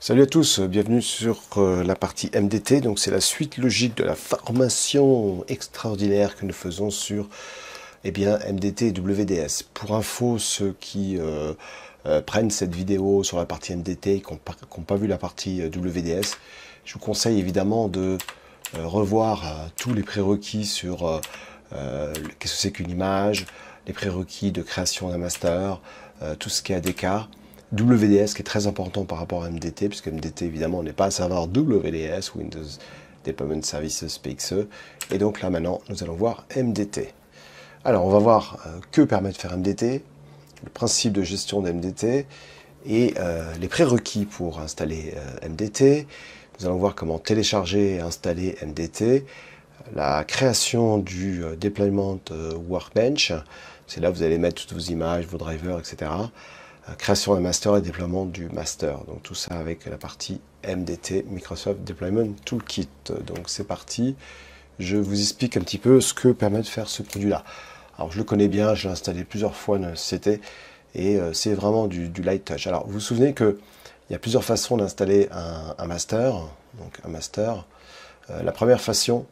Salut à tous, bienvenue sur la partie MDT. Donc c'est la suite logique de la formation extraordinaire que nous faisons sur MDT et WDS. Pour info, ceux qui prennent cette vidéo sur la partie MDT et qui n'ont pas vu la partie WDS, je vous conseille évidemment de revoir tous les prérequis sur qu'est-ce que c'est qu'une image, les prérequis de création d'un master, tout ce qui est ADK. WDS qui est très important par rapport à MDT, puisque MDT évidemment n'est pas un serveur WDS, Windows Deployment Services PXE, et donc là maintenant nous allons voir MDT. Alors on va voir que permet de faire MDT, le principe de gestion de MDT et les prérequis pour installer MDT. Nous allons voir comment télécharger et installer MDT, la création du deployment workbench, c'est là où vous allez mettre toutes vos images, vos drivers, etc. Création d'un master et déploiement du master. Donc tout ça avec la partie MDT, Microsoft Deployment Toolkit. Donc c'est parti. Je vous explique un petit peu ce que permet de faire ce produit-là. Alors je le connais bien, je l'ai installé plusieurs fois dans la société et c'est vraiment du light touch. Alors vous vous souvenez qu'il y a plusieurs façons d'installer un master. Donc un master. La première façon,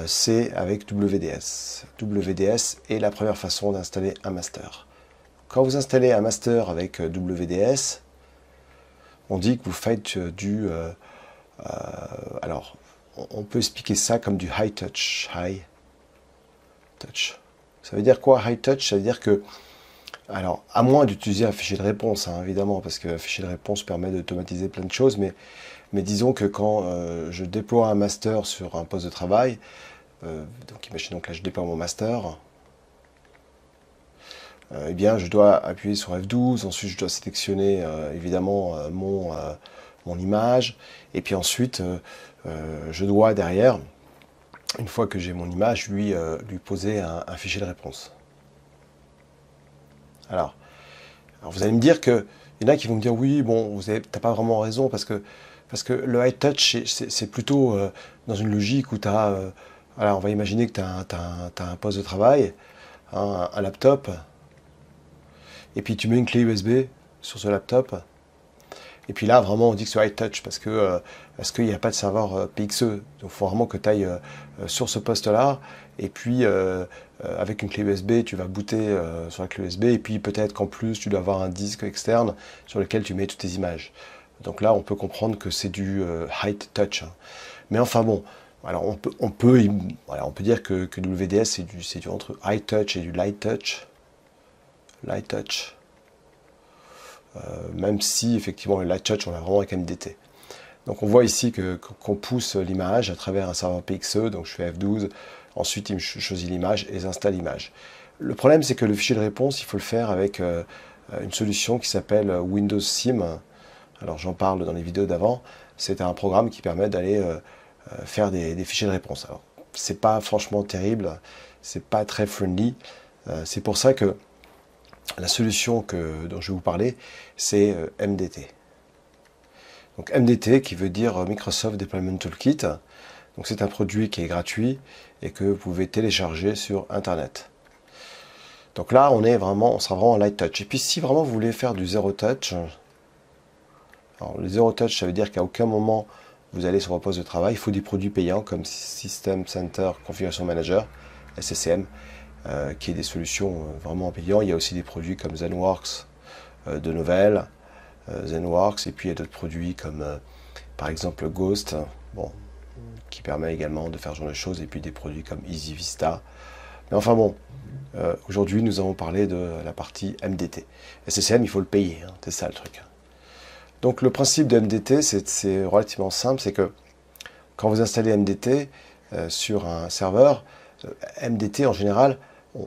c'est avec WDS. WDS est la première façon d'installer un master. Quand vous installez un master avec WDS, on dit que vous faites alors, on peut expliquer ça comme du high touch. High touch. Ça veut dire quoi, high touch? Ça veut dire que, alors, à moins d'utiliser un fichier de réponse, hein, évidemment, parce qu'un fichier de réponse permet d'automatiser plein de choses, mais disons que quand je déploie un master sur un poste de travail, donc imaginons que là je déploie mon master, eh bien, je dois appuyer sur F12, ensuite je dois sélectionner évidemment mon image, et puis ensuite je dois derrière, une fois que j'ai mon image, lui poser un fichier de réponse. Alors vous allez me dire que, il y en a qui vont me dire oui, bon, t'as pas vraiment raison, parce que le high touch, c'est plutôt dans une logique où tu as, alors on va imaginer que tu as un poste de travail, un laptop, et puis tu mets une clé USB sur ce laptop. Et puis là, vraiment, on dit que c'est high touch parce qu'il n'y a pas de serveur PXE. Donc, il faut vraiment que tu ailles sur ce poste-là. Et puis, avec une clé USB, tu vas booter sur la clé USB. Et puis, peut-être qu'en plus, tu dois avoir un disque externe sur lequel tu mets toutes tes images. Donc là, on peut comprendre que c'est du high touch. Mais enfin bon, alors on peut dire que WDS, c'est du entre high touch et du light touch. Light touch, même si effectivement le light touch on l'a vraiment avec MDT. Donc on voit ici qu'on pousse l'image à travers un serveur PXE, donc je fais F12, ensuite il me choisit l'image et j'installe l'image. Le problème c'est que le fichier de réponse, il faut le faire avec une solution qui s'appelle Windows Sim. Alors j'en parle dans les vidéos d'avant, c'est un programme qui permet d'aller faire des fichiers de réponse. Alors c'est pas franchement terrible, c'est pas très friendly, c'est pour ça que la solution dont je vais vous parler, c'est MDT. Donc MDT qui veut dire Microsoft Deployment Toolkit. Donc c'est un produit qui est gratuit et que vous pouvez télécharger sur Internet. Donc là, on sera vraiment en light touch. Et puis si vraiment vous voulez faire du zero touch, alors le zero touch, ça veut dire qu'à aucun moment vous allez sur votre poste de travail. Il faut des produits payants comme System Center Configuration Manager, SCCM. Qui est des solutions vraiment payantes. Il y a aussi des produits comme ZenWorks de Novell, ZenWorks, et puis il y a d'autres produits comme par exemple Ghost, bon, qui permet également de faire ce genre de choses, et puis des produits comme Easy Vista. Mais enfin bon, aujourd'hui nous allons parler de la partie MDT. SCCM, il faut le payer, hein, c'est ça le truc. Donc le principe de MDT, c'est relativement simple, c'est que quand vous installez MDT sur un serveur, MDT en général,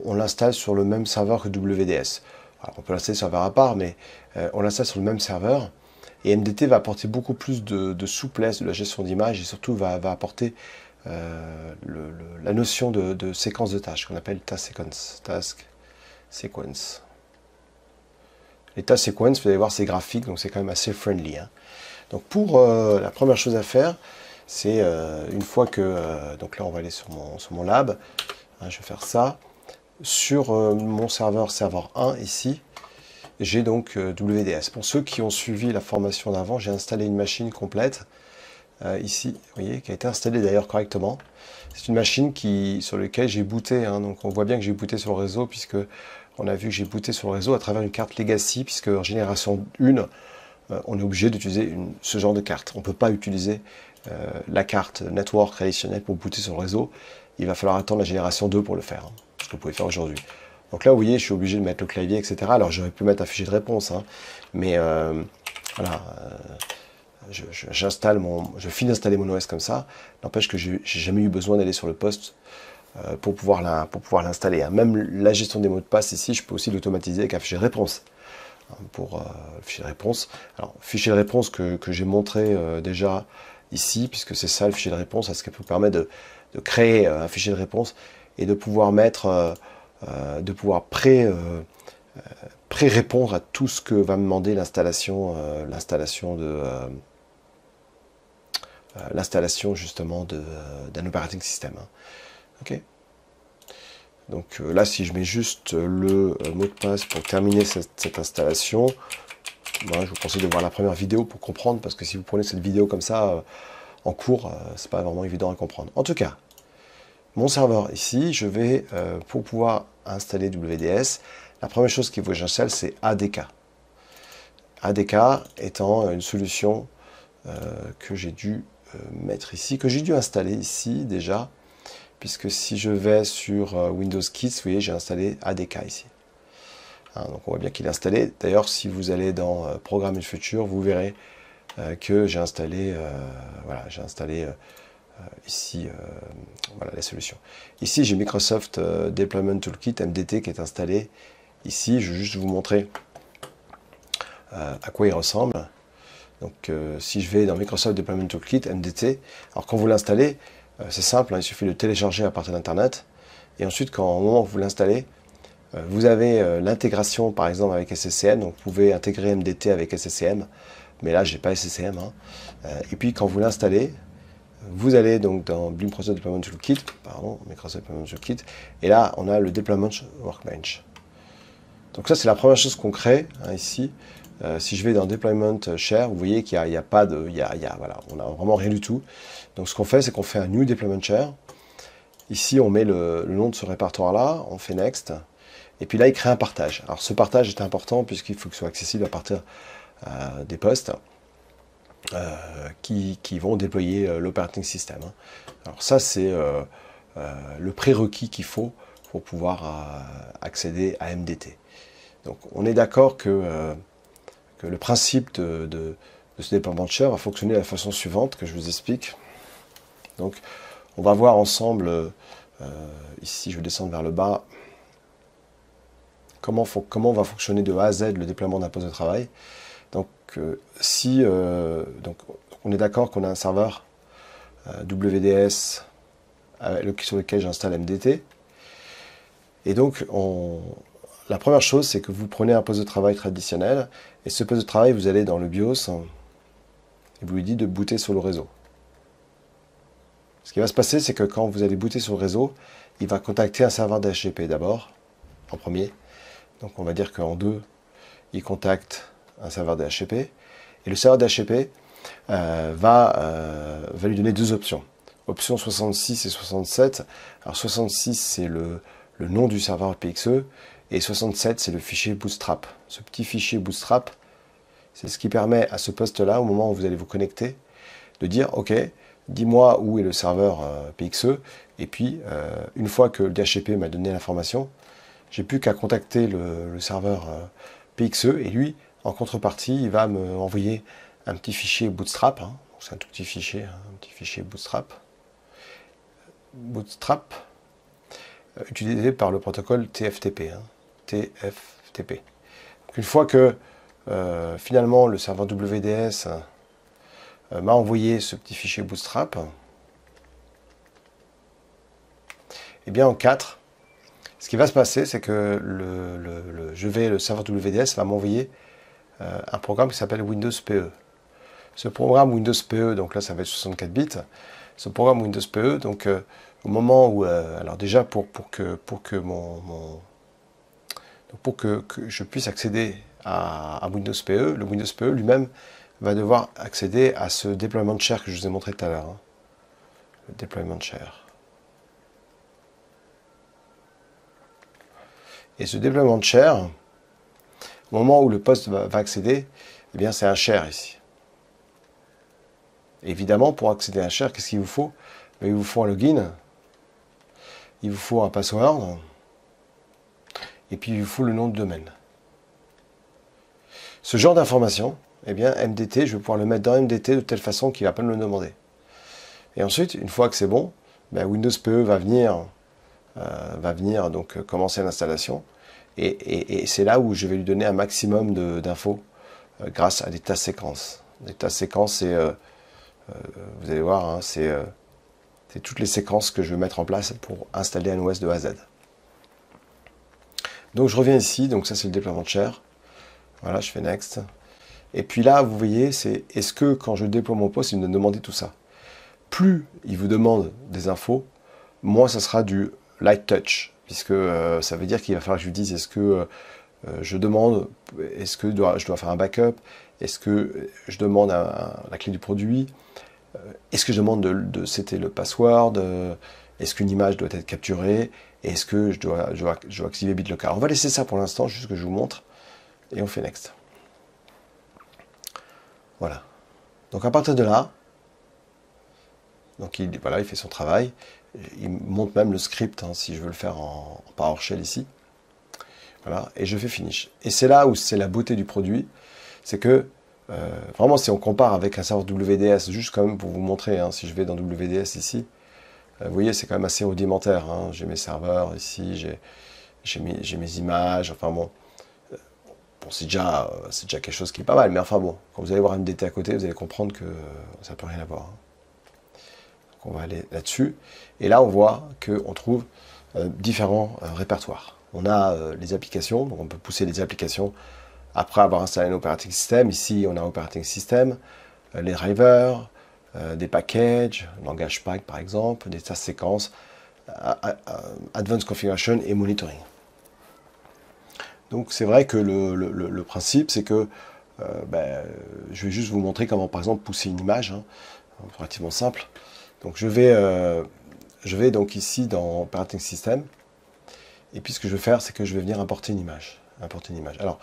on l'installe sur le même serveur que WDS. Alors, on peut l'installer sur un serveur à part, mais on l'installe sur le même serveur. Et MDT va apporter beaucoup plus de souplesse de la gestion d'image et surtout va apporter la notion de séquence de tâches qu'on appelle task sequence. Les task sequence, vous allez voir, c'est graphique, donc c'est quand même assez friendly. Hein. Donc pour la première chose à faire, c'est une fois que... donc là, on va aller sur mon lab. Hein, je vais faire ça. Sur mon serveur 1 ici, j'ai donc WDS. Pour ceux qui ont suivi la formation d'avant, j'ai installé une machine complète ici, vous voyez, qui a été installée d'ailleurs correctement. C'est une machine sur laquelle j'ai booté, hein, donc on voit bien que j'ai booté sur le réseau, puisque on a vu que j'ai booté sur le réseau à travers une carte Legacy, puisque en génération 1, on est obligé d'utiliser ce genre de carte. On ne peut pas utiliser la carte network traditionnelle pour booter sur le réseau. Il va falloir attendre la génération 2 pour le faire, hein, ce que vous pouvez faire aujourd'hui. Donc là, vous voyez, je suis obligé de mettre le clavier, etc. Alors j'aurais pu mettre un fichier de réponse, hein, mais voilà, je finis d'installer mon OS comme ça. N'empêche que j'ai jamais eu besoin d'aller sur le poste pour pouvoir l'installer. Hein. Même la gestion des mots de passe ici, je peux aussi l'automatiser avec un fichier de réponse. Pour le fichier de réponse. Alors, fichier de réponse que j'ai montré déjà ici, puisque c'est ça le fichier de réponse, ce qui peut permettre de créer un fichier de réponse et de pouvoir mettre, pré-répondre à tout ce que va me demander l'installation justement d'un operating system. Hein. Ok. Donc là, si je mets juste le mot de passe pour terminer cette installation, moi, je vous conseille de voir la première vidéo pour comprendre, parce que si vous prenez cette vidéo comme ça en cours, c'est pas vraiment évident à comprendre. En tout cas, mon serveur ici, je vais, pour pouvoir installer WDS, la première chose qu'il faut que j'installe, c'est ADK. ADK étant une solution que j'ai dû mettre ici, que j'ai dû installer ici déjà, puisque si je vais sur Windows Kits, vous voyez, j'ai installé ADK ici. Hein, donc on voit bien qu'il est installé. D'ailleurs, si vous allez dans Programme et Futur, vous verrez que j'ai installé, ici voilà, la solution. Ici, j'ai Microsoft Deployment Toolkit MDT qui est installé. Ici, je vais juste vous montrer à quoi il ressemble. Donc, si je vais dans Microsoft Deployment Toolkit MDT, alors quand vous l'installez, c'est simple, hein, il suffit de télécharger à partir d'Internet. Et ensuite, au moment où vous l'installez, vous avez l'intégration, par exemple, avec SCCM. Donc, vous pouvez intégrer MDT avec SCCM. Mais là, je n'ai pas SCCM. Hein. Et puis, quand vous l'installez, vous allez donc dans Microsoft Deployment Toolkit. Microsoft Deployment Toolkit. Et là, on a le Deployment Workbench. Donc, ça, c'est la première chose qu'on crée hein, ici. Si je vais dans Deployment Share, vous voyez qu'il n'y a pas de... voilà, on n'a vraiment rien du tout. Donc ce qu'on fait, c'est qu'on fait un New Deployment Share. Ici, on met le nom de ce répertoire-là, on fait Next. Et puis là, il crée un partage. Alors ce partage est important puisqu'il faut que ce soit accessible à partir des postes qui vont déployer l'operating system. Hein. Alors ça, c'est le prérequis qu'il faut pour pouvoir accéder à MDT. Donc on est d'accord que le principe de ce déploiement de share va fonctionner de la façon suivante que je vous explique. Donc, on va voir ensemble, ici je vais descendre vers le bas, comment va fonctionner de A à Z le déploiement d'un poste de travail. Donc, donc on est d'accord qu'on a un serveur WDS sur lequel j'installe MDT. Et donc, la première chose, c'est que vous prenez un poste de travail traditionnel, et ce poste de travail, vous allez dans le BIOS, et vous lui dites de booter sur le réseau. Ce qui va se passer, c'est que quand vous allez booter sur le réseau, il va contacter un serveur DHCP d'abord, en premier. Donc on va dire qu'en 2, il contacte un serveur DHCP, et le serveur DHCP va lui donner deux options. Option 66 et 67. Alors 66, c'est le nom du serveur PXE, et 67, c'est le fichier Bootstrap. Ce petit fichier Bootstrap, c'est ce qui permet à ce poste-là, au moment où vous allez vous connecter, de dire, OK, dis-moi où est le serveur PXE, et puis, une fois que le DHCP m'a donné l'information, j'ai plus qu'à contacter le serveur PXE, et lui, en contrepartie, il va me envoyer un petit fichier Bootstrap, hein. C'est un tout petit fichier, hein, un petit fichier Bootstrap, utilisé par le protocole TFTP. Hein, TFTP. Donc, une fois que finalement le serveur WDS m'a envoyé ce petit fichier Bootstrap, et bien en 4, ce qui va se passer, c'est que le serveur WDS va m'envoyer un programme qui s'appelle Windows PE. Ce programme Windows PE, donc là ça va être 64 bits, ce programme Windows PE, donc au moment où, alors déjà pour que je puisse accéder à Windows PE, le Windows PE lui-même va devoir accéder à ce déploiement de share que je vous ai montré tout à l'heure. Hein. Le déploiement de share. Et ce déploiement de share, au moment où le poste va accéder, eh bien c'est un share ici. Évidemment, pour accéder à un share, qu'est-ce qu'il vous faut? Il vous faut un login, il vous faut un password, et puis il vous faut le nom de domaine. Ce genre d'information, eh bien MDT, je vais pouvoir le mettre dans MDT de telle façon qu'il ne va pas me le demander. Et ensuite, une fois que c'est bon, Windows PE va venir donc commencer l'installation. Et c'est là où je vais lui donner un maximum d'infos grâce à des tas séquences. Des tas séquences, c'est, vous allez voir, hein, c'est toutes les séquences que je vais mettre en place pour installer un OS de A à Z. Donc je reviens ici, donc ça c'est le déploiement de share. Voilà, je fais Next. Et puis là, vous voyez, c'est est-ce que quand je déploie mon poste, il me demande tout ça. Plus il vous demande des infos, moins ça sera du light touch, puisque ça veut dire qu'il va falloir que je lui dise est-ce que je demande, est-ce que je dois faire un backup, est-ce que je demande la clé du produit, est-ce que je demande de setter le password, est-ce qu'une image doit être capturée, est-ce que je dois activer BitLocker. On va laisser ça pour l'instant, juste que je vous montre, et on fait Next. Voilà. Donc à partir de là, donc il fait son travail. Il montre même le script, hein, si je veux le faire en PowerShell ici. Voilà, et je fais Finish. Et c'est là où c'est la beauté du produit, c'est que, vraiment si on compare avec un serveur WDS, juste quand même pour vous montrer, hein, si je vais dans WDS ici, vous voyez c'est quand même assez rudimentaire. Hein. J'ai mes serveurs ici, j'ai mes images, enfin bon, c'est déjà quelque chose qui est pas mal, mais enfin bon, quand vous allez voir MDT à côté, vous allez comprendre que ça peut rien avoir. Hein. On va aller là-dessus. Et là, on voit qu'on trouve différents répertoires. On a les applications, donc on peut pousser les applications après avoir installé un operating system. Ici, on a un operating system, les drivers, des packages, langage pack par exemple, des task séquences, advanced configuration et monitoring. Donc c'est vrai que le principe, c'est que je vais juste vous montrer comment par exemple pousser une image, hein, relativement simple. Donc je vais donc ici dans Operating System, et puis ce que je vais faire, c'est que je vais venir importer une image. Alors,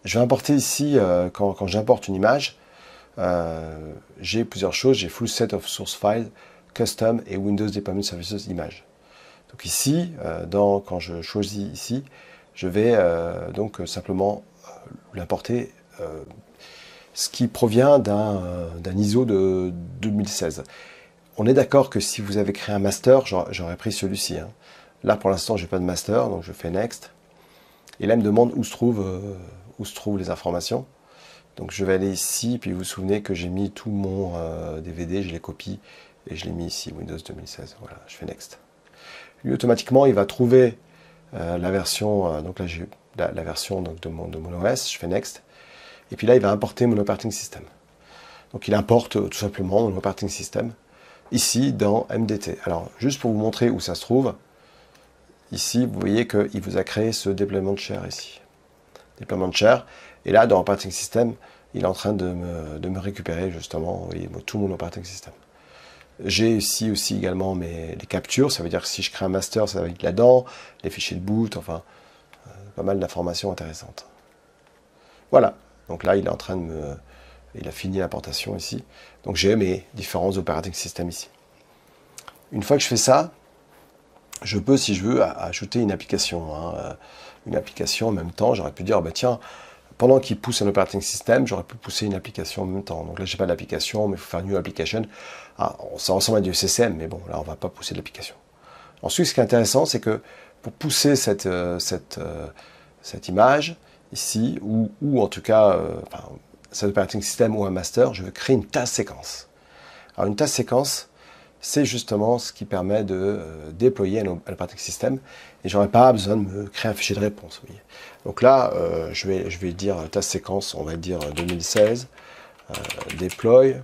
je vais importer ici, quand j'importe une image, j'ai plusieurs choses, j'ai Full Set of Source Files, Custom et Windows Deployment Services Image. Donc ici, quand je choisis ici, je vais donc simplement l'importer, ce qui provient d'un ISO de 2016. On est d'accord que si vous avez créé un master, j'aurais pris celui-ci. Hein. Là, pour l'instant, je n'ai pas de master, donc je fais Next. Et là, il me demande où se trouvent les informations. Donc, je vais aller ici, puis vous vous souvenez que j'ai mis tout mon DVD, je les copie, et je l'ai mis ici, Windows 2016. Voilà, je fais Next. Lui, automatiquement, il va trouver la version, donc là, j'ai la version donc, de mon OS, je fais Next. Et puis là, il va importer mon operating system. Donc, il importe tout simplement mon operating system. Ici dans MDT. Alors, juste pour vous montrer où ça se trouve, ici, vous voyez qu'il vous a créé ce déploiement de share ici. Déploiement de share. Et là, dans Operating System, il est en train de me récupérer justement, vous voyez, tout mon Operating System. J'ai ici aussi également les captures. Ça veut dire que si je crée un master, ça va être là-dedans, les fichiers de boot, enfin, pas mal d'informations intéressantes. Voilà. Donc là, il est en train de il a fini l'importation ici. Donc j'ai mes différents operating systems ici. Une fois que je fais ça, je peux, si je veux, ajouter une application. Hein. Une application en même temps, j'aurais pu dire, bah, tiens, pendant qu'il pousse un operating system, j'aurais pu pousser une application en même temps. Donc là, je n'ai pas d'application, mais il faut faire New Application. Ah, ça ressemble à du SSM, mais bon, là, on ne va pas pousser l'application. Ensuite, ce qui est intéressant, c'est que pour pousser cette image, ici, ou en tout cas, cet operating system ou un master, je veux créer une task séquence. Alors une task séquence, c'est justement ce qui permet de déployer un operating system et j'aurais pas besoin de me créer un fichier de réponse. Vous voyez. Donc là, je vais dire task séquence, on va dire 2016, deploy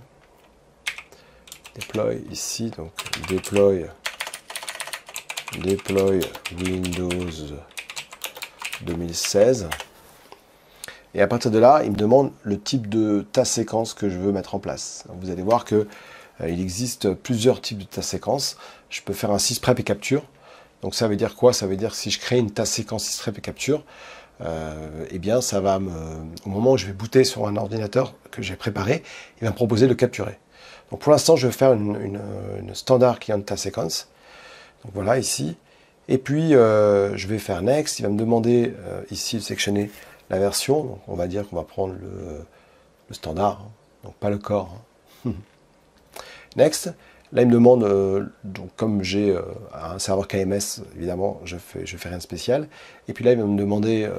ici, donc deploy Windows 2016. Et à partir de là, il me demande le type de task séquence que je veux mettre en place. Donc, vous allez voir que il existe plusieurs types de task séquence. Je peux faire un sysprep et capture. Donc ça veut dire quoi? Ça veut dire que si je crée une task séquence sysprep et capture, eh bien ça va au moment où je vais booter sur un ordinateur que j'ai préparé, il va me proposer de le capturer. Donc pour l'instant, je vais faire une standard client task sequence. Donc voilà ici. Et puis je vais faire next. Il va me demander ici de sectionner la version. Donc on va dire qu'on va prendre le standard, hein. Donc pas le core, hein. Next. Là, il me demande, donc comme j'ai un serveur KMS, évidemment, je fais rien de spécial. Et puis là, il va me demander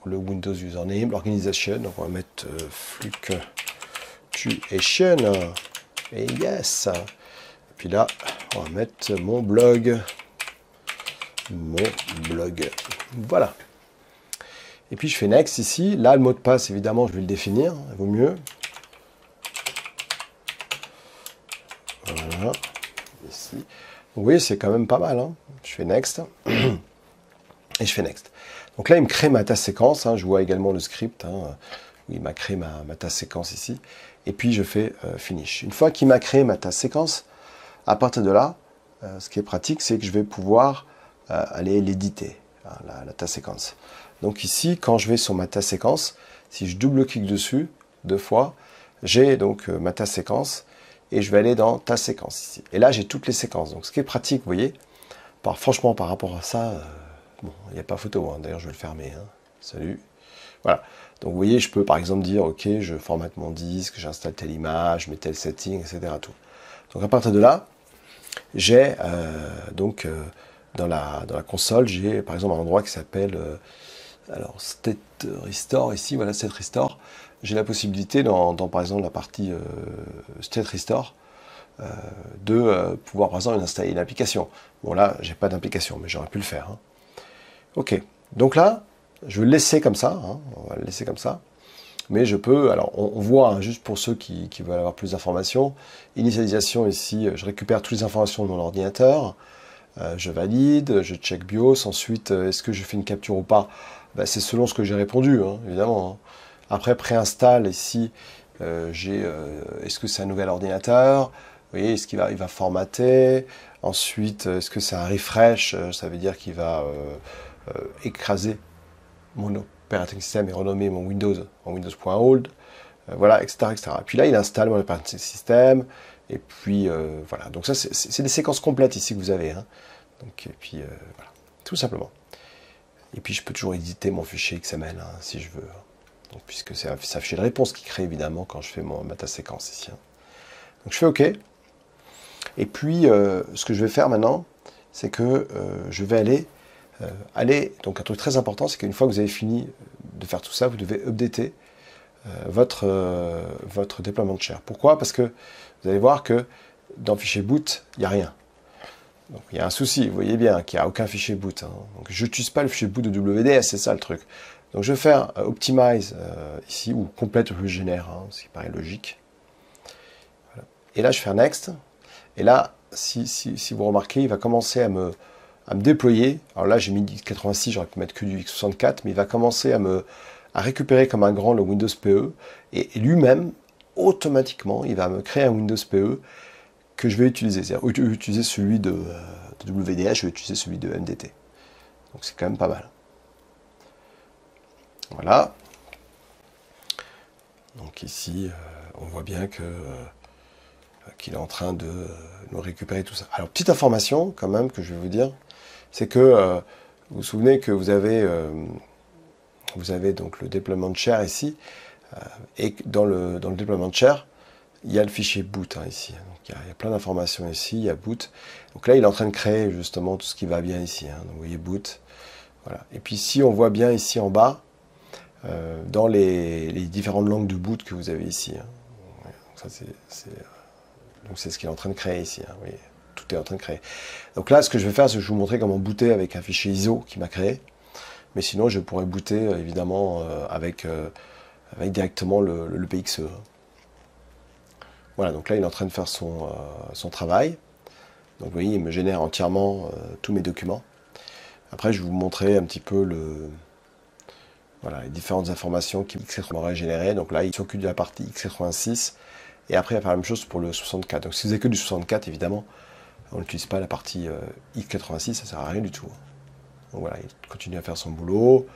le Windows Username, l'organisation. Donc, on va mettre fluctuation. Et yes. Et puis là, on va mettre mon blog. Voilà. Et puis, je fais next ici. Là, le mot de passe, évidemment, je vais le définir. Il vaut mieux. Voilà. Ici. Oui, c'est quand même pas mal, hein. Je fais next. Et je fais next. Donc là, il me crée ma task séquence, hein. Je vois également le script, hein, où il m'a créé ma task séquence ici. Et puis, je fais finish. Une fois qu'il m'a créé ma task séquence, à partir de là, ce qui est pratique, c'est que je vais pouvoir aller l'éditer, hein, la task séquence. Donc ici, quand je vais sur ma task séquence, si je double-clique dessus 2 fois, j'ai donc ma task séquence. Et je vais aller dans ta séquence ici. Et là, j'ai toutes les séquences. Donc, ce qui est pratique, vous voyez, franchement, par rapport à ça, bon, il n'y a pas photo. Hein. D'ailleurs, je vais le fermer. Hein. Salut. Voilà. Donc, vous voyez, je peux, par exemple, dire, OK, je formate mon disque, j'installe telle image, je mets tel setting, etc. Tout. Donc, à partir de là, j'ai, dans la console, j'ai, par exemple, un endroit qui s'appelle, alors, State Restore, ici, voilà, State Restore. J'ai la possibilité, dans par exemple la partie State Restore, de pouvoir par exemple installer une application. Bon là, j'ai pas d'application, mais j'aurais pu le faire, hein. Ok, donc là, je vais le laisser comme ça, hein, on va le laisser comme ça. Mais je peux, alors on voit, hein, juste pour ceux qui veulent avoir plus d'informations, initialisation ici, je récupère toutes les informations de mon ordinateur, je valide, je check BIOS, ensuite est-ce que je fais une capture ou pas? Ben, c'est selon ce que j'ai répondu, hein, évidemment, hein. Après, préinstalle, ici, est-ce que c'est un nouvel ordinateur? Vous voyez, est-ce qu'il va formater? Ensuite, est-ce que c'est un refresh? Ça veut dire qu'il va écraser mon operating system et renommer mon Windows en Windows.old. Voilà, etc., etc. Et puis là, il installe mon operating system. Et puis, voilà. Donc ça, c'est des séquences complètes ici que vous avez, hein. Donc, et puis, voilà. Tout simplement. Et puis, je peux toujours éditer mon fichier XML, hein, si je veux. Donc, puisque c'est un fichier de réponse qui crée évidemment quand je fais ma task séquence ici, hein. Donc je fais OK. Et puis ce que je vais faire maintenant, c'est que je vais aller. Donc un truc très important, c'est qu'une fois que vous avez fini de faire tout ça, vous devez updater votre déploiement de share. Pourquoi? Parce que vous allez voir que dans le fichier boot, il n'y a rien. Donc il y a un souci, vous voyez bien qu'il n'y a aucun fichier boot, hein. Donc je n'utilise pas le fichier boot de WDS, c'est ça le truc. Donc je vais faire Optimize ici, ou Complete Regener, hein, ce qui paraît logique. Voilà. Et là je fais Next. Et là, si vous remarquez, il va commencer à me déployer. Alors là j'ai mis x86, j'aurais pu mettre que du x64, mais il va commencer à récupérer comme un grand le Windows PE. Et lui-même, automatiquement, il va me créer un Windows PE que je vais utiliser. C'est-à-dire, au lieu d'utiliser celui de WDS, je vais utiliser celui de MDT. Donc c'est quand même pas mal. Voilà. Donc ici, on voit bien qu'il est en train de nous récupérer tout ça. Alors, petite information quand même que je vais vous dire, c'est que vous vous souvenez que vous avez donc le déploiement de share ici, et dans le déploiement de share, il y a le fichier boot, hein, ici. Donc, il y a plein d'informations ici, il y a boot. Donc là, il est en train de créer justement tout ce qui va bien ici, hein. Donc, vous voyez boot. Voilà. Et puis ici, on voit bien ici en bas, dans les différentes langues de boot que vous avez ici, hein. Donc c'est ce qu'il est en train de créer ici, hein. Oui, tout est en train de créer. Donc là, ce que je vais faire, c'est que je vais vous montrer comment booter avec un fichier ISO qui m'a créé. Mais sinon, je pourrais booter évidemment avec directement le PXE. Voilà, donc là, il est en train de faire son travail. Donc vous voyez, il me génère entièrement tous mes documents. Après, je vais vous montrer un petit peu Voilà, les différentes informations qui x86 générées. Donc là, il s'occupe de la partie x86. Et après, il va faire la même chose pour le 64. Donc si vous avez que du 64, évidemment, on n'utilise pas la partie x86, ça ne sert à rien du tout. Donc voilà, il continue à faire son boulot.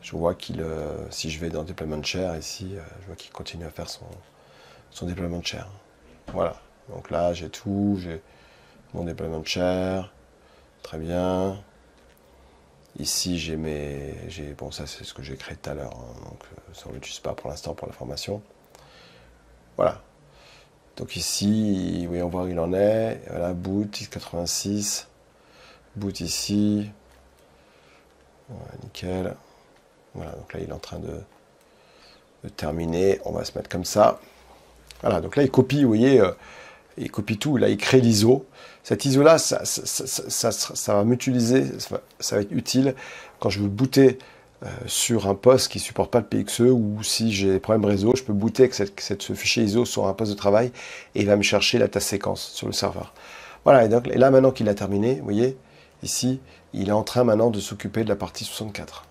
Je vois qu'il, si je vais dans Deployment Share ici, je vois qu'il continue à faire son Deployment Share. Voilà, donc là j'ai tout, j'ai mon Deployment Share, très bien. Ici j'ai bon ça c'est ce que j'ai créé tout à l'heure, hein, donc ça on ne l'utilise pas pour l'instant pour la formation. Voilà. Donc ici, oui, on voit où il en est. Voilà, boot, x86. Boot ici. Voilà, nickel. Voilà, donc là, il est en train de terminer. On va se mettre comme ça. Voilà, donc là, il copie, vous voyez, il copie tout. Là, il crée l'ISO. Cet ISO-là, ça va m'utiliser, ça va être utile quand je veux booter sur un poste qui ne supporte pas le PXE, ou si j'ai des problèmes réseau, je peux booter avec ce fichier ISO sur un poste de travail et il va me chercher la task séquence sur le serveur. Voilà, et là maintenant qu'il a terminé, vous voyez, ici, il est en train maintenant de s'occuper de la partie 64.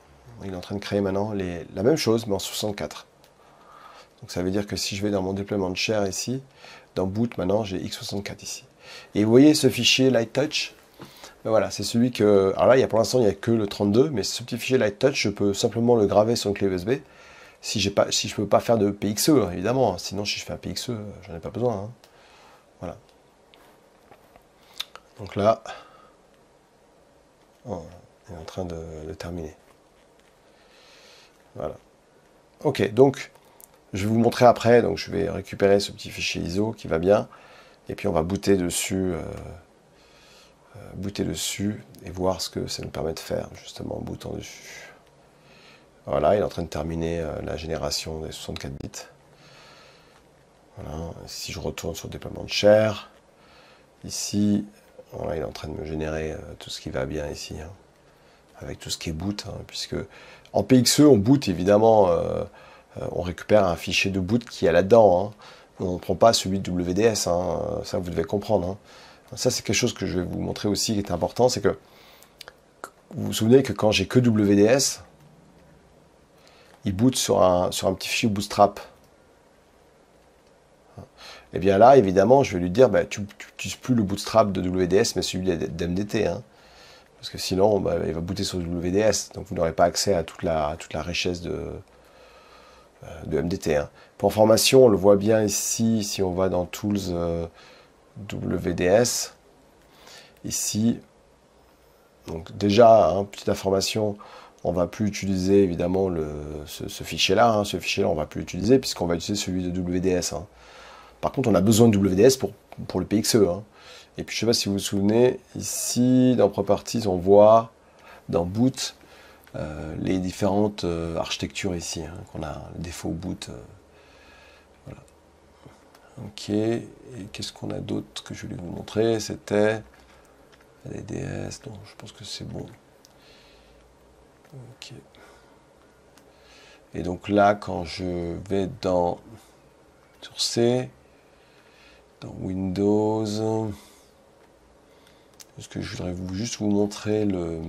Il est en train de créer maintenant la même chose, mais en 64. Donc ça veut dire que si je vais dans mon déploiement de share ici, dans boot maintenant, j'ai x64 ici. Et vous voyez ce fichier Light Touch, ben voilà, c'est celui que... Alors là, pour l'instant, il n'y a que le 32, mais ce petit fichier Light Touch, je peux simplement le graver sur une clé USB. Si je ne peux pas faire de PXE, évidemment. Sinon, si je fais un PXE, j'en ai pas besoin. Hein. Voilà. Donc là, oh, il est en train de terminer. Voilà. Ok, donc, je vais vous montrer après. Donc, je vais récupérer ce petit fichier ISO qui va bien. Et puis, on va booter dessus... et voir ce que ça nous permet de faire justement en bootant dessus. Voilà, il est en train de terminer la génération des 64 bits. Voilà, si je retourne sur le déploiement de share, ici, voilà, il est en train de me générer tout ce qui va bien ici, hein, avec tout ce qui est boot, hein, puisque en PXE, on boot évidemment, on récupère un fichier de boot qui est là-dedans. Hein. On ne prend pas celui de WDS, hein, ça vous devez comprendre. Hein. Ça, c'est quelque chose que je vais vous montrer aussi qui est important, c'est que vous vous souvenez que quand j'ai que WDS, il boot sur un petit fichier Bootstrap. Et bien là, évidemment, je vais lui dire, bah, tu n'utilises plus le Bootstrap de WDS, mais celui d'MDT. Hein, parce que sinon, bah, il va booter sur WDS. Donc vous n'aurez pas accès à toute la richesse de MDT. Hein. Pour information, on le voit bien ici, si on va dans Tools WDS. Ici, donc déjà, hein, petite information, on ne va plus utiliser évidemment ce fichier-là. Hein. Ce fichier-là, on ne va plus l'utiliser puisqu'on va utiliser celui de WDS. Hein. Par contre, on a besoin de WDS pour le PXE. Hein. Et puis, je ne sais pas si vous vous souvenez, ici, dans Properties, on voit dans Boot les différentes architectures ici, hein, qu'on a, le défaut boot. Voilà. Ok, et qu'est-ce qu'on a d'autre que je voulais vous montrer? C'était LDS, non, je pense que c'est bon. Ok. Et donc là, quand je vais sur C, dans Windows, est-ce que je voudrais juste vous montrer le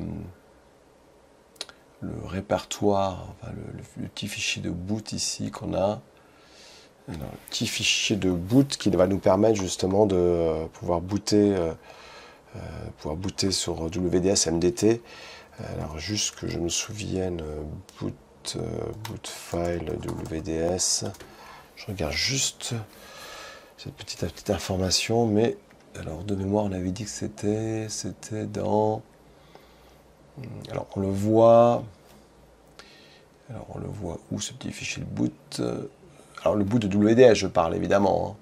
répertoire, enfin le petit fichier de boot ici qu'on a. Alors, le petit fichier de boot qui va nous permettre justement de pouvoir booter sur WDS MDT. Alors juste que je me souvienne, boot file WDS. Je regarde juste cette petite information, mais alors de mémoire on avait dit que c'était dans... Alors on le voit où ce petit fichier de boot? Alors le boot de WDS je parle évidemment,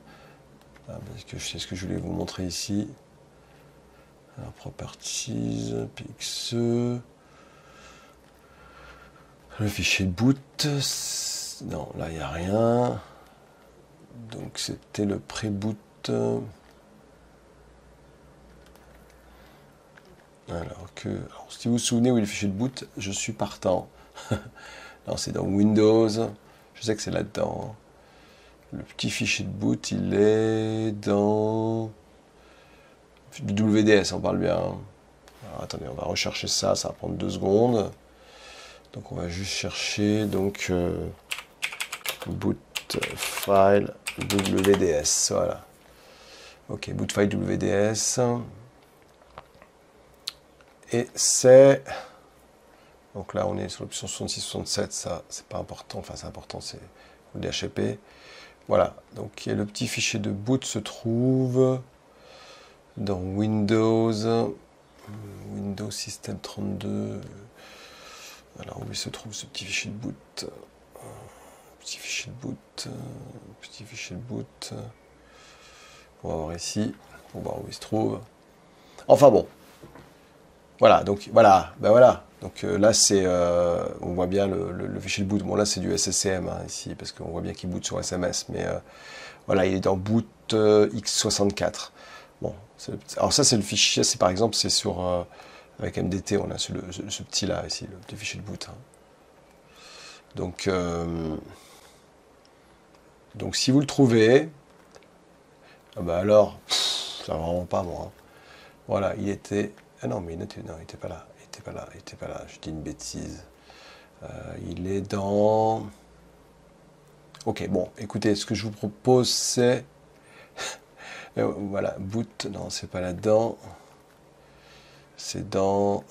hein. Parce que c'est ce que je voulais vous montrer ici. Alors Properties, PXE, le fichier de boot, non là il n'y a rien, donc c'était le pré-boot. Alors si vous vous souvenez où est le fichier de boot, je suis partant. Non, c'est dans Windows, je sais que c'est là-dedans. Le petit fichier de boot, il est dans du WDS, on parle bien. Alors, attendez, on va rechercher ça, ça va prendre 2 secondes. Donc on va juste chercher donc boot file WDS, voilà. Ok, boot file WDS. Et c'est... Donc là on est sur l'option 66-67, ça c'est pas important, enfin c'est important, c'est le DHCP. Voilà, donc le petit fichier de boot se trouve dans Windows System 32. Alors où il se trouve ce petit fichier de boot? Petit fichier de boot, petit fichier de boot. On va voir ici, pour voir où il se trouve. Enfin bon, voilà, donc voilà, ben voilà. Donc là c'est, on voit bien le fichier de boot. Bon là c'est du SSCM hein, ici, parce qu'on voit bien qu'il boot sur SMS, mais voilà, il est dans boot x64. Bon, alors ça c'est le fichier, c'est par exemple, c'est sur, avec MDT, on a ce petit là ici, le petit fichier de boot. Hein. Donc si vous le trouvez, ah bah alors, ça va vraiment pas moi. Hein. Voilà, il était, ah non mais il était pas là, il était pas là, je dis une bêtise. Il est dans... Ok, bon, écoutez, ce que je vous propose, c'est... voilà, boot, non, c'est pas là-dedans. C'est dans...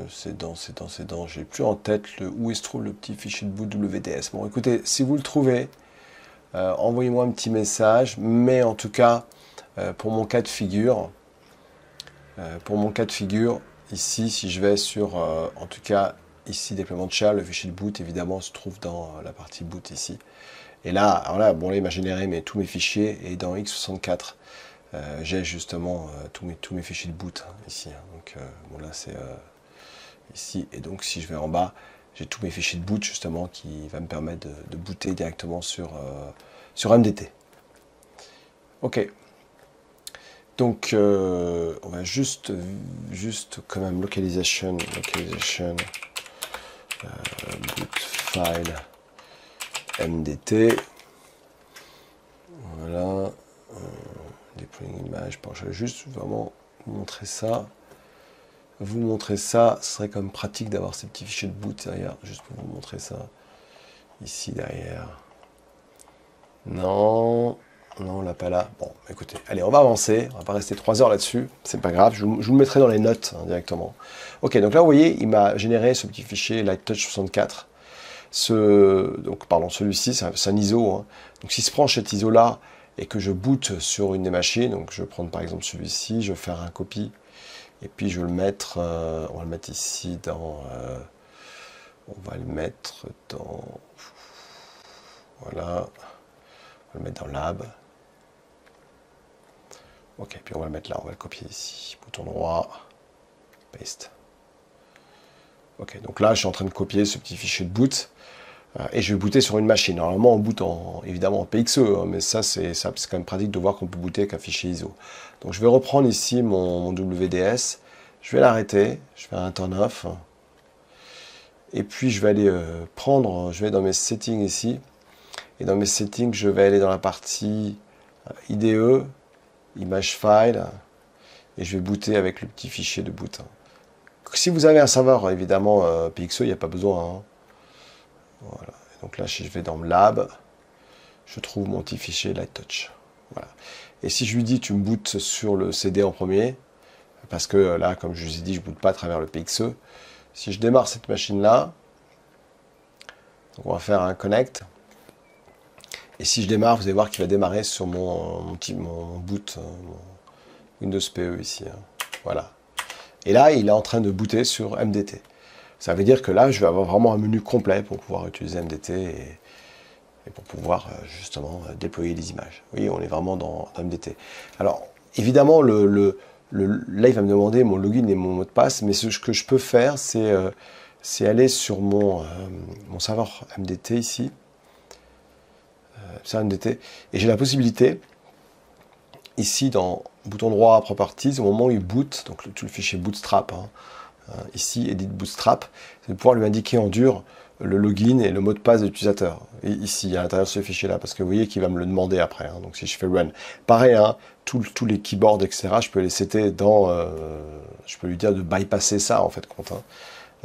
j'ai plus en tête où se trouve le petit fichier de boot WDS. Bon, écoutez, si vous le trouvez, envoyez-moi un petit message, mais en tout cas, pour mon cas de figure, ici, si je vais sur, en tout cas, ici, déploiement de shell, le fichier de boot, évidemment, se trouve dans la partie boot ici. Et là, alors là, bon, là, il m'a généré tous mes fichiers, et dans x64, j'ai justement tous mes fichiers de boot, hein, ici. Hein. Donc, bon, là, c'est ici, et donc, si je vais en bas, j'ai tous mes fichiers de boot, justement, qui va me permettre de booter directement sur MDT. Ok. Donc, on va juste quand même localisation boot file MDT. Voilà. Deploying image. Bon, je vais juste vraiment vous montrer ça. Ce serait quand même pratique d'avoir ces petits fichiers de boot derrière. Juste pour vous montrer ça. Ici derrière. Non, on l'a pas là. Bon, écoutez, allez, on va avancer. On va pas rester 3 heures là-dessus. C'est pas grave. Je vous le mettrai dans les notes hein, directement. Ok, donc là, vous voyez, il m'a généré ce petit fichier LightTouch 64. Celui-ci, c'est un ISO. Hein. Donc, si je prends cet ISO-là et que je boot sur une des machines, donc je vais prendre par exemple celui-ci, je vais faire un copie. Et puis, je vais le mettre, on va le mettre ici dans... Voilà. On va le mettre dans Lab. Ok, puis on va le mettre là, on va le copier ici. Bouton droit, paste. Ok, donc là, je suis en train de copier ce petit fichier de boot. Et je vais booter sur une machine. Normalement, on boot évidemment en PXE, hein, mais ça, c'est quand même pratique de voir qu'on peut booter avec un fichier ISO. Donc, je vais reprendre ici mon WDS. Je vais l'arrêter. Je fais un turn off. Et puis, je vais aller je vais dans mes settings ici. Et dans mes settings, je vais aller dans la partie IDE, Image File, et je vais booter avec le petit fichier de boot. Si vous avez un serveur, évidemment, PXE, il n'y a pas besoin. Hein. Voilà. Et donc là, si je vais dans Lab, je trouve mon petit fichier LightTouch. Voilà. Et si je lui dis, tu me bootes sur le CD en premier, parce que là, comme je vous ai dit, je ne boote pas à travers le PXE. Si je démarre cette machine-là, on va faire un connect. Et si je démarre, vous allez voir qu'il va démarrer sur mon boot, mon Windows PE ici. Hein. Voilà. Et là, il est en train de booter sur MDT. Ça veut dire que là, je vais avoir vraiment un menu complet pour pouvoir utiliser MDT et pour pouvoir justement déployer les images. Vous voyez, on est vraiment dans MDT. Alors, évidemment, là, il va me demander mon login et mon mot de passe, mais ce que je peux faire, c'est aller sur mon serveur MDT ici. MDT, et j'ai la possibilité, ici dans bouton droit Properties, au moment où il boot, donc tout le fichier Bootstrap, hein, ici Edit Bootstrap, c'est de pouvoir lui indiquer en dur le login et le mot de passe de l'utilisateur, ici à l'intérieur de ce fichier là, parce que vous voyez qu'il va me le demander après, hein, donc si je fais Run, pareil, hein, tous les keyboards, etc., je peux les setter dans, je peux lui dire de bypasser ça en fait compte. Hein.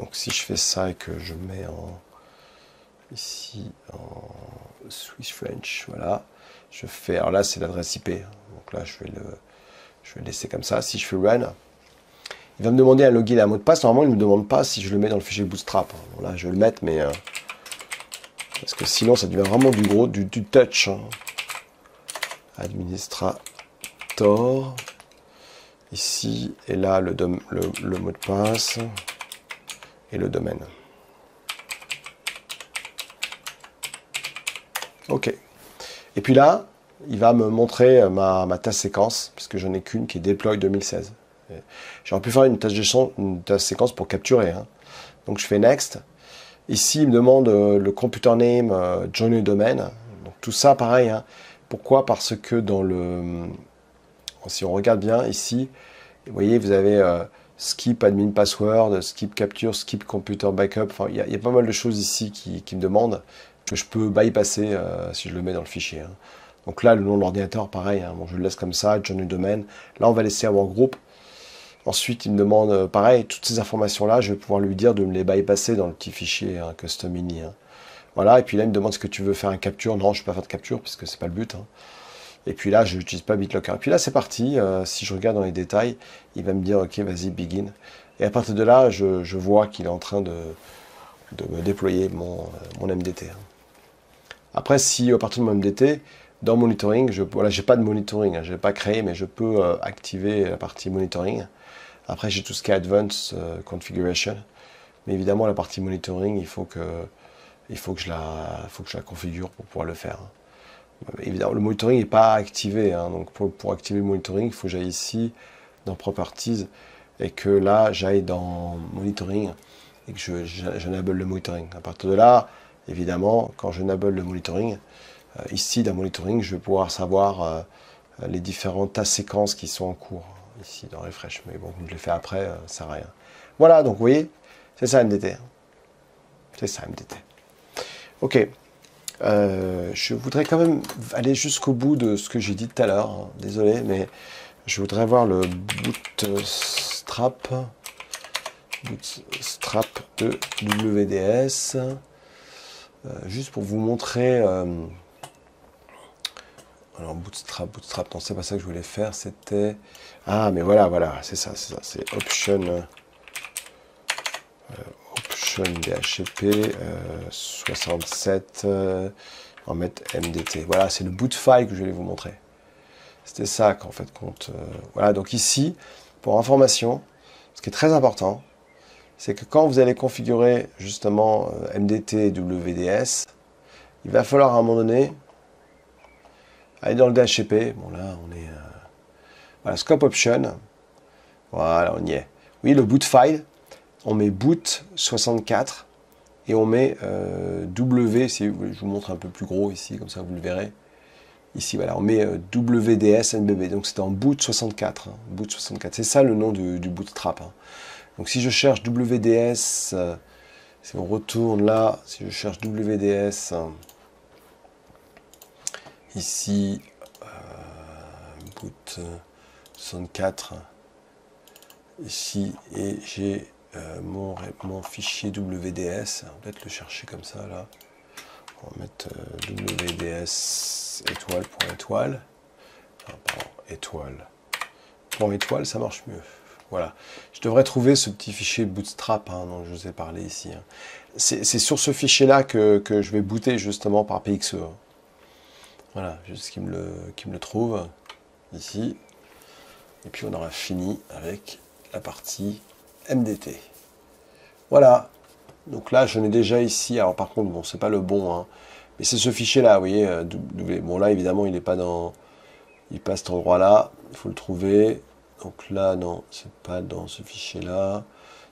Donc si je fais ça et que je mets ici en Swiss French, voilà, je fais, alors là c'est l'adresse IP, donc là je vais le laisser comme ça. Si je fais run, il va me demander un login et un mot de passe. Normalement il ne me demande pas si je le mets dans le fichier Bootstrap. Bon, là je vais le mettre, mais parce que sinon ça devient vraiment du touch. Hein. Administrator, ici, et là le mot de passe et le domaine. Ok. Et puis là, il va me montrer ma task séquence, puisque je n'ai qu'une qui est deploy 2016. J'aurais pu faire une task séquence pour capturer. Hein. Donc je fais next. Ici, il me demande le computer name, journey domain. Donc tout ça, pareil. Hein. Pourquoi? Parce que dans le... Si on regarde bien ici, vous voyez, vous avez skip admin password, skip capture, skip computer backup. Enfin, il y a pas mal de choses ici qui me demandent que je peux bypasser si je le mets dans le fichier. Hein. Donc là, le nom de l'ordinateur, pareil. Hein. Bon, je le laisse comme ça, journey domain. Là, on va laisser avoir groupe. Ensuite, il me demande, pareil, toutes ces informations-là, je vais pouvoir lui dire de me les bypasser dans le petit fichier hein, custom ini. Hein. Voilà, et puis là, il me demande ce que tu veux faire un capture. Non, je ne vais pas faire de capture, parce que c'est pas le but. Hein. Et puis là, je n'utilise pas BitLocker. Et puis là, c'est parti. Si je regarde dans les détails, il va me dire, OK, vas-y, begin. Et à partir de là, je vois qu'il est en train de me déployer mon MDT. Hein. Après, si à partir de mon MDT, dans monitoring, voilà, j'ai pas de monitoring, hein, je ne l'ai pas créé, mais je peux activer la partie monitoring. Après, j'ai tout ce qui est advanced configuration. Mais évidemment, la partie monitoring, il faut que je la configure pour pouvoir le faire. Évidemment, le monitoring n'est pas activé. Hein, donc, pour activer le monitoring, il faut que j'aille ici, dans Properties, et que là, j'aille dans Monitoring, et que j'enable le monitoring. À partir de là, évidemment, quand j'enable le monitoring, ici, dans Monitoring, je vais pouvoir savoir les différentes tasks séquences qui sont en cours. Ici, dans Refresh. Mais bon, je l'ai fait après, ça sert à rien. Voilà, donc vous voyez, c'est ça MDT. C'est ça MDT. Ok. Je voudrais quand même aller jusqu'au bout de ce que j'ai dit tout à l'heure. Hein. Désolé, mais je voudrais voir le bootstrap de WDS. Juste pour vous montrer. Alors, bootstrap, non, c'est pas ça que je voulais faire. C'était. Ah, mais voilà, c'est ça. C'est option. Option DHCP 67 en mettre MDT. Voilà, c'est le boot file que je vais vous montrer. C'était ça qu'en fait compte. Voilà, donc ici, pour information, ce qui est très important, c'est que quand vous allez configurer justement MDT et WDS, il va falloir à un moment donné aller dans le DHCP. Bon là, on est... voilà, scope option. Voilà, on y est. Oui, le boot file. On met boot 64 et on met W, si je vous montre un peu plus gros ici, comme ça vous le verrez. Ici, voilà, on met WDS NBB, donc c'est en boot 64. Hein, boot 64, c'est ça le nom du bootstrap. Hein. Donc si je cherche WDS, si on retourne là, si je cherche WDS, ici, boot 64, ici, et j'ai mon fichier WDS, on va peut-être le chercher comme ça là. On va mettre WDS étoile point étoile. Ah, pardon, étoile. Point étoile, ça marche mieux. Voilà. Je devrais trouver ce petit fichier Bootstrap hein, dont je vous ai parlé ici. Hein. C'est sur ce fichier là que je vais booter justement par PXE. Hein. Voilà, juste qu'il me le trouve ici. Et puis on aura fini avec la partie MDT. Voilà, donc là j'en ai déjà ici, alors par contre bon c'est pas le bon, hein, mais c'est ce fichier là, vous voyez, bon là évidemment il n'est pas dans, il passe cet endroit là, il faut le trouver, donc là non, c'est pas dans ce fichier là,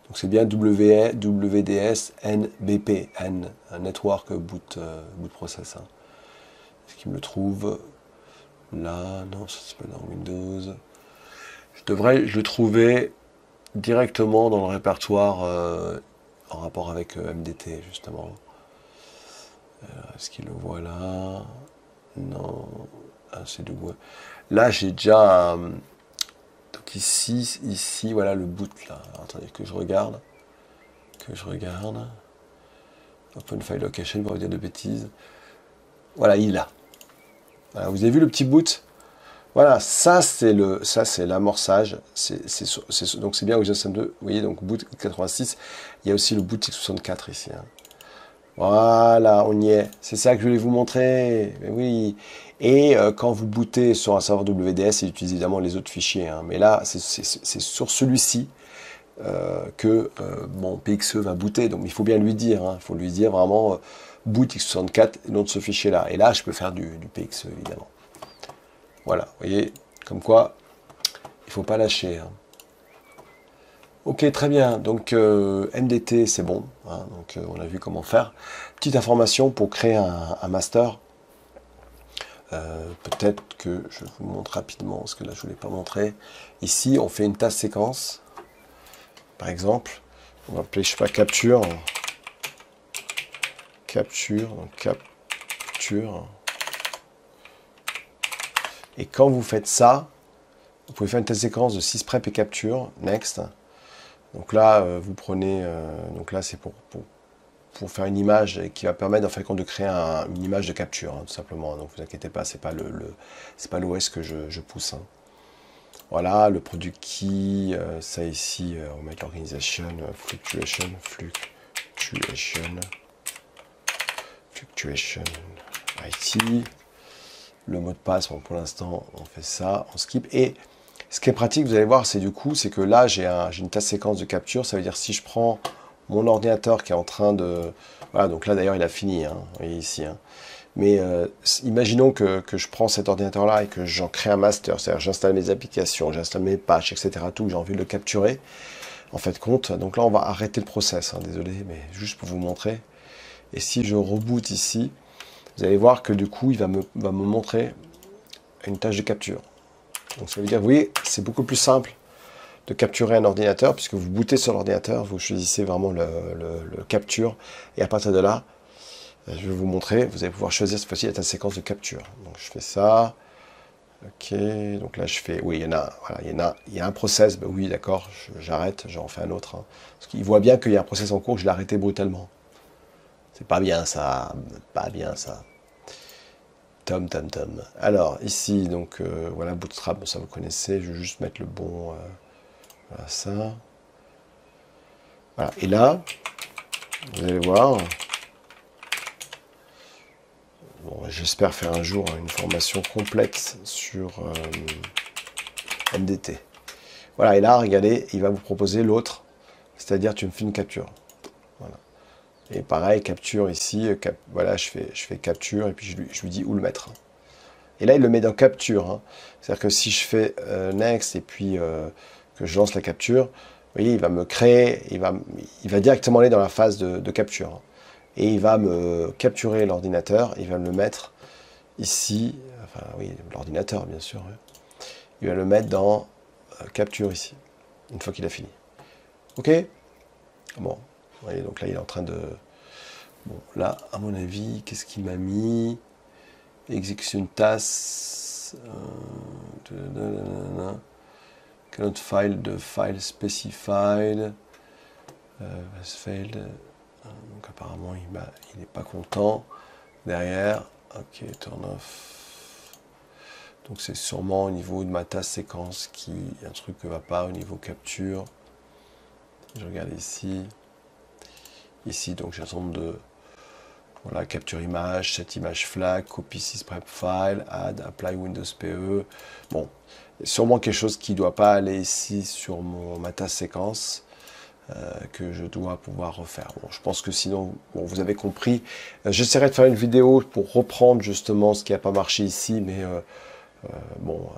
donc c'est bien WDS NBP, un Network Boot Process, hein. Est-ce qu'il me le trouve là? Non, ça c'est pas dans Windows, je devrais le trouver directement dans le répertoire en rapport avec MDT justement. Est-ce qu'il le voit là? Non. Ah, c'est du bois. Là j'ai déjà donc ici voilà le boot là. Alors, attendez que je regarde. que je regarde. Open File Location, pour vous dire de bêtises. Voilà, il est là. Voilà, vous avez vu le petit boot? Voilà, ça c'est l'amorçage. Donc c'est bien Windows 2. Vous voyez, donc boot 86. Il y a aussi le boot x64 ici. Hein. Voilà, on y est. C'est ça que je voulais vous montrer. Mais oui. Et quand vous bootez sur un serveur WDS, il utilise évidemment les autres fichiers. Hein. Mais là, c'est sur celui-ci que mon PXE va booter. Donc il faut bien lui dire. Hein. Il faut lui dire vraiment boot x64 et non de ce fichier-là. Et là, je peux faire du PXE évidemment. Voilà, vous voyez, comme quoi, il ne faut pas lâcher. Hein. Ok, très bien. Donc, MDT, c'est bon. Hein, donc, on a vu comment faire. Petite information pour créer un master. Peut-être que je vous montre rapidement, parce que là, je ne vous l'ai pas montré. Ici, on fait une task séquence. Par exemple, on va appeler, je sais pas, capture. Capture, donc capture. Et quand vous faites ça, vous pouvez faire une test séquence de 6 prep et capture, next. Donc là, vous prenez, donc là c'est pour faire une image qui va permettre en fait de créer une image de capture, hein, tout simplement. Donc vous inquiétez pas, c'est pas l'OS que je pousse. Hein. Voilà, le produit key, ça ici, on va mettre l'organisation, fluctuation, IT. Le mot de passe, bon, pour l'instant, on fait ça, on skip. Et ce qui est pratique, vous allez voir, c'est que là, j'ai une task séquence de capture. Ça veut dire si je prends mon ordinateur qui est en train de... Voilà, donc là, d'ailleurs, il a fini, hein, vous voyez ici. Hein. Mais imaginons que je prends cet ordinateur-là et que j'en crée un master. C'est-à-dire j'installe mes applications, j'installe mes patchs, etc. Tout, j'ai envie de le capturer. En fait, compte. Donc là, on va arrêter le process. Hein, désolé, mais juste pour vous montrer. Et si je reboot ici... Vous allez voir que du coup, il va me montrer une tâche de capture. Donc ça veut dire, oui, c'est beaucoup plus simple de capturer un ordinateur, puisque vous bootez sur l'ordinateur, vous choisissez vraiment le capture, et à partir de là, je vais vous montrer, vous allez pouvoir choisir cette fois-ci la séquence de capture. Donc je fais ça, ok, donc là je fais, oui, il y en a, voilà, il y a un process, ben oui, d'accord, j'arrête, j'en fais un autre. Hein. Parce qu'il voit bien qu'il y a un process en cours, je l'ai arrêté brutalement. C'est pas bien ça, pas bien ça. Tom. Alors ici, donc voilà, Bootstrap, bon, ça vous connaissez, je vais juste mettre le bon, voilà ça. Voilà, et là, vous allez voir, bon, j'espère faire un jour une formation complète sur MDT. Voilà, et là, regardez, il va vous proposer l'autre, c'est-à-dire tu me fais une capture. Voilà. Et pareil, capture ici, voilà, je fais capture et puis je lui dis où le mettre. Et là, il le met dans capture. Hein. C'est-à-dire que si je fais next et puis que je lance la capture, vous voyez, il va me créer, il va directement aller dans la phase de capture. Hein. Et il va me capturer l'ordinateur, il va me le mettre ici, enfin oui, l'ordinateur bien sûr. Hein. Il va le mettre dans capture ici, une fois qu'il a fini. Ok? Bon. Vous voyez, donc là, il est en train de... Bon, là, à mon avis, qu'est-ce qu'il m'a mis? Execution task... cannot file the file specified. Has failed. Donc apparemment, il n'est pas content. Derrière, ok, turn off. Donc c'est sûrement au niveau de ma task séquence qui... un truc ne va pas au niveau capture. Je regarde ici. Ici, donc j'ai un certain nombre de voilà, capture image, set image flag, copy sysprep file, add, apply Windows PE. Bon, sûrement quelque chose qui ne doit pas aller ici sur ma task séquence que je dois pouvoir refaire. Bon, je pense que sinon, bon, vous avez compris. J'essaierai de faire une vidéo pour reprendre justement ce qui n'a pas marché ici, mais bon,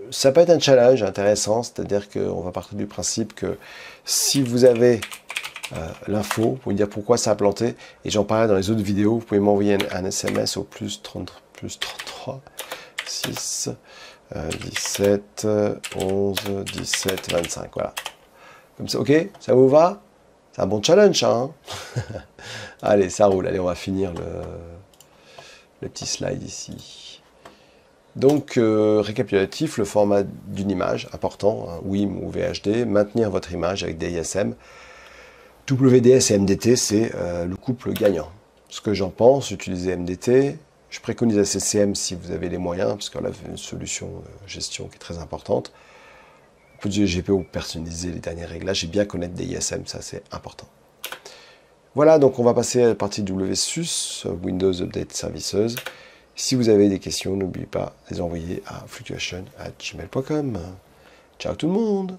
ça peut être un challenge intéressant, c'est-à-dire qu'on va partir du principe que si vous avez l'info, vous pouvez me dire pourquoi ça a planté, et j'en parlerai dans les autres vidéos. Vous pouvez m'envoyer un SMS au plus 33 6 17 11 17 25. Voilà. Comme ça, ok? Ça vous va? C'est un bon challenge, hein? Allez, ça roule. Allez, on va finir le petit slide ici. Donc, récapitulatif, le format d'une image, important, hein, WIM ou VHD, maintenir votre image avec des ISM. WDS et MDT, c'est le couple gagnant. Ce que j'en pense, utiliser MDT. Je préconise la CCM si vous avez les moyens, parce qu'on a une solution de gestion qui est très importante. On peut utiliser GPO pour personnaliser les derniers réglages et bien connaître des ISM, ça c'est important. Voilà, donc on va passer à la partie WSUS, Windows Update Services. Si vous avez des questions, n'oubliez pas de les envoyer à fluctuation@gmail.com. Ciao tout le monde!